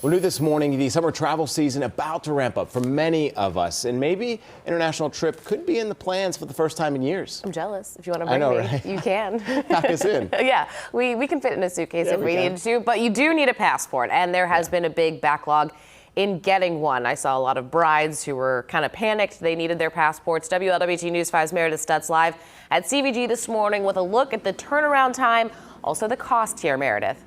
Well, new this morning, the summer travel season about to ramp up for many of us, and maybe international trip could be in the plans for the first time in years. I'm jealous. If you want to bring know, me, right? you can. Pack us in. Yeah, we can fit in a suitcase if we can. need to, but you do need a passport, and there has been a big backlog in getting one. I saw a lot of brides who were kind of panicked. They needed their passports. WLWT News 5's Meredith Stutz live at CVG this morning with a look at the turnaround time, also the cost here, Meredith.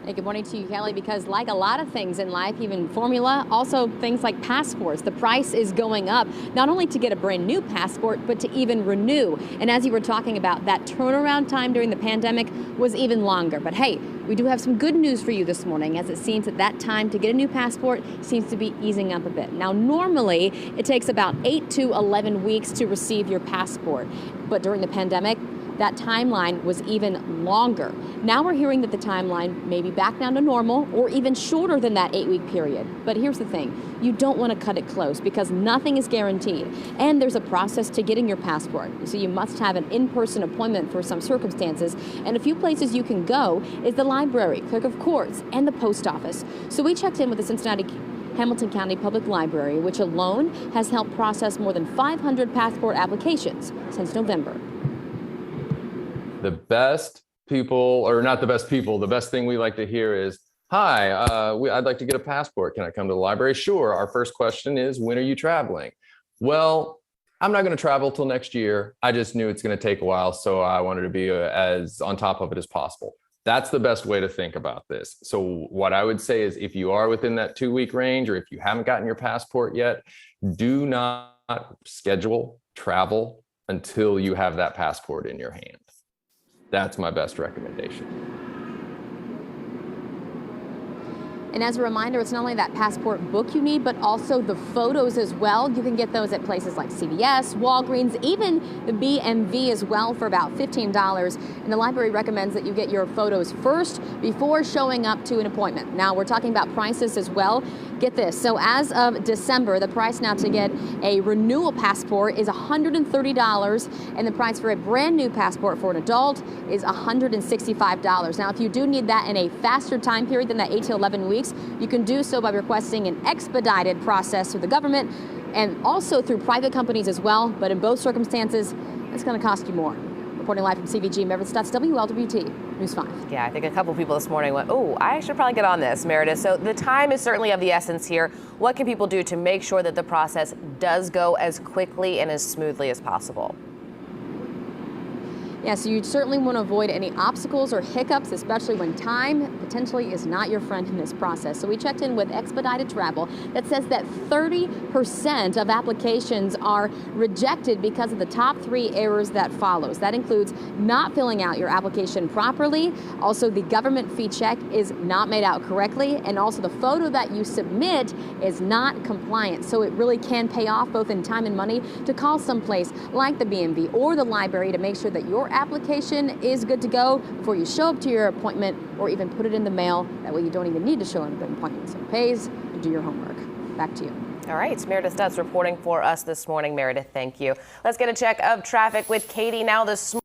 Hey, good morning to you, Kelly, because like a lot of things in life, even formula, also things like passports, the price is going up, not only to get a brand new passport, but to even renew. And as you were talking about, that turnaround time during the pandemic was even longer. But hey, we do have some good news for you this morning, as it seems that time to get a new passport seems to be easing up a bit. Now, normally it takes about 8 to 11 weeks to receive your passport, but during the pandemic, that timeline was even longer. Now we're hearing that the timeline may be back down to normal or even shorter than that 8-week period. But here's the thing, you don't want to cut it close because nothing is guaranteed. And there's a process to getting your passport. So you must have an in-person appointment for some circumstances. And a few places you can go is the library, clerk of courts, and the post office. So we checked in with the Cincinnati Hamilton County Public Library, which alone has helped process more than 500 passport applications since November. The best people, or not the best people, the best thing we like to hear is, hi, I'd like to get a passport. Can I come to the library? Sure. Our first question is, when are you traveling? Well, I'm not going to travel till next year. I just knew it's going to take a while, so I wanted to be as on top of it as possible. That's the best way to think about this. So what I would say is, if you are within that 2-week range, or if you haven't gotten your passport yet, do not schedule travel until you have that passport in your hand. That's my best recommendation. And as a reminder, it's not only that passport book you need, but also the photos as well. You can get those at places like CVS, Walgreens, even the BMV as well for about $15. And the library recommends that you get your photos first before showing up to an appointment. Now, we're talking about prices as well. Get this. So as of December, the price now to get a renewal passport is $130, and the price for a brand new passport for an adult is $165. Now, if you do need that in a faster time period than that 8 to 11 weeks, you can do so by requesting an expedited process through the government and also through private companies as well. But in both circumstances, it's going to cost you more. Reporting live from CVG, Meredith Stutz, WLWT News 5. Yeah, I think a couple people this morning went, oh, I should probably get on this, Meredith. So the time is certainly of the essence here. What can people do to make sure that the process does go as quickly and as smoothly as possible? Yeah, so you certainly want to avoid any obstacles or hiccups, especially when time potentially is not your friend in this process. So we checked in with Expedited Travel that says that 30% of applications are rejected because of the top 3 errors that follows. That includes not filling out your application properly, also the government fee check is not made out correctly, and also the photo that you submit is not compliant. So it really can pay off both in time and money to call someplace like the BMV or the library to make sure that your application is good to go before you show up to your appointment, or even put it in the mail. That way you don't even need to show up at an appointment. So it pays to do your homework. Back to you. All right, Meredith Stutz reporting for us this morning. Meredith, thank you. Let's get a check of traffic with Katie now this morning.